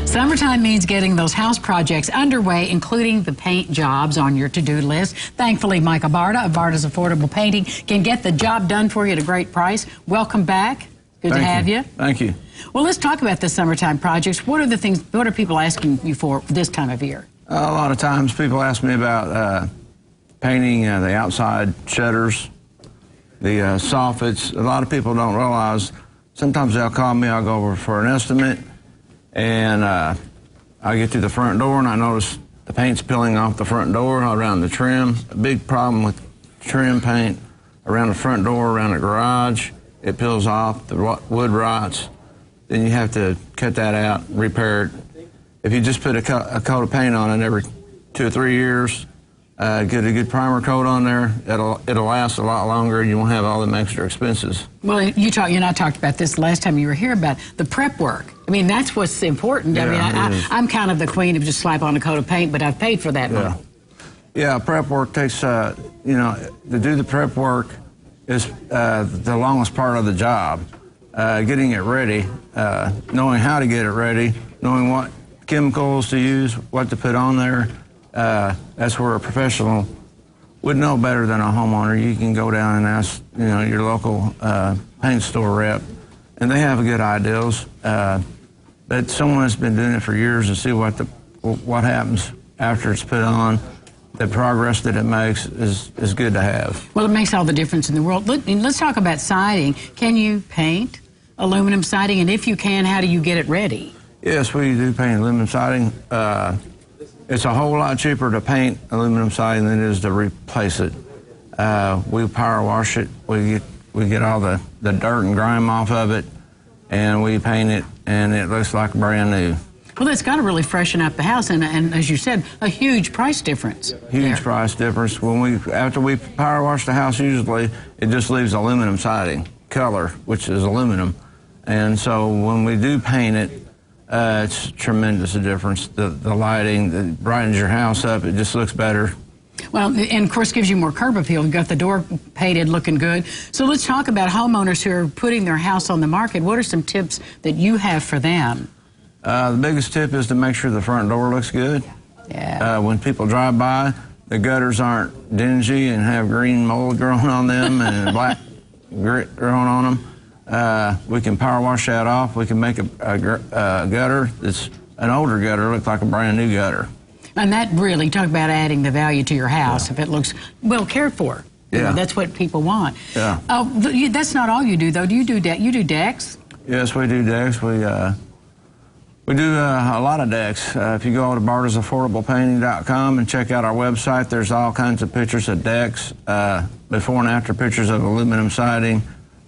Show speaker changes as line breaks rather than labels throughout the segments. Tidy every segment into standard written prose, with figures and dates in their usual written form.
Summertime means getting those house projects underway, including the paint jobs on your to-do list. Thankfully, Michael Barta of Barta's Affordable Painting can get the job done for you at a great price. Welcome back. Good to have you.
Thank you.
Well, let's talk about the summertime projects. What are people asking you for this time of year?
A lot of times people ask me about painting the outside shutters, the soffits. A lot of people don't realize, sometimes they'll call me, I'll go over for an estimate, and I get to the front door and I notice the paint's peeling off the front door around the trim. A big problem with trim paint around the front door, around the garage. It peels off, the wood rots. Then you have to cut that out, repair it. If you just put a coat of paint on it every 2 or 3 years, get a good primer coat on there, it'll last a lot longer. You won't have all them extra expenses.
Well, you and I talked about this last time you were here about the prep work. I mean, that's what's important.
Yeah,
I mean, I'm kind of the queen of just slap on a coat of paint, but I've paid for that one.
Yeah, prep work takes, to do the prep work is the longest part of the job. Getting it ready, knowing how to get it ready, knowing what chemicals to use, what to put on there. That's where a professional would know better than a homeowner. You can go down and ask, your local paint store rep, and they have good ideas. But someone that's been doing it for years and see what happens after it's put on, the progress that it makes is good to have.
Well, it makes all the difference in the world. Let's talk about siding. Can you paint aluminum siding? And if you can, how do you get it ready?
Yes, we do paint aluminum siding. It's a whole lot cheaper to paint aluminum siding than it is to replace it. We power wash it. We get all the dirt and grime off of it, and we paint it, and it looks like brand new.
Well, that's got to really freshen up the house, and as you said, a huge price difference.
Huge price difference. After we power wash the house, usually it just leaves aluminum siding color, which is aluminum, and so when we do paint it, it's tremendous a difference. The lighting, it brightens your house up. It just looks better.
Well, and of course gives you more curb appeal. You've got the door painted, looking good. So let's talk about homeowners who are putting their house on the market. What are some tips that you have for them?
The biggest tip is to make sure the front door looks good.
Yeah.
When people drive by, the gutters aren't dingy and have green mold growing on them and black grit growing on them. We can power wash that off. We can make a gutter that's an older gutter look like a brand new gutter.
And that really, talk about adding the value to your house.
Yeah.
If it looks well cared for.
Yeah.
That's what people want.
Yeah.
That's not all you do, though. Do you do you do decks?
Yes, we do decks. We do a lot of decks. If you go to bartasaffordablepainting.com and check out our website, there's all kinds of pictures of decks, before and after pictures of aluminum siding,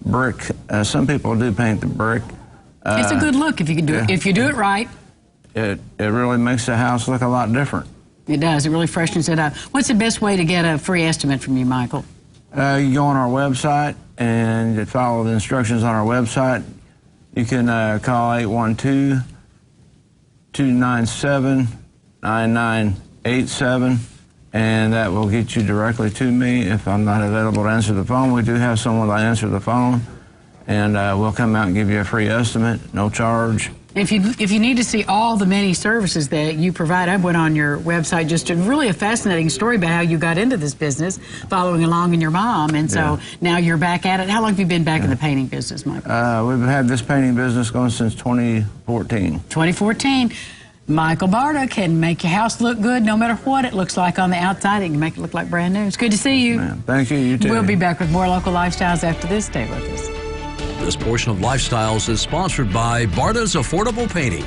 brick. Some people do paint the brick.
It's a good look if you can do it. If you do it right.
It really makes the house look a lot different.
It does. It really freshens it up. What's the best way to get a free estimate from you, Michael?
You go on our website and you follow the instructions on our website. You can call 812-297-9987, and that will get you directly to me. If I'm not available to answer the phone, we do have someone that answer the phone, and we'll come out and give you a free estimate, no charge.
If you need to see all the many services that you provide, I went on your website, just really a fascinating story about how you got into this business, following along in your mom, and so now you're back at it. How long have you been back in the painting business, Michael?
We've had this painting business going since 2014.
2014. Michael Barta can make your house look good no matter what it looks like on the outside. It can make it look like brand new. It's good to see you.
Man, thank you. You too.
We'll be back with more local lifestyles after this. Stay with us.
This portion of Lifestyles is sponsored by Barta's Affordable Painting.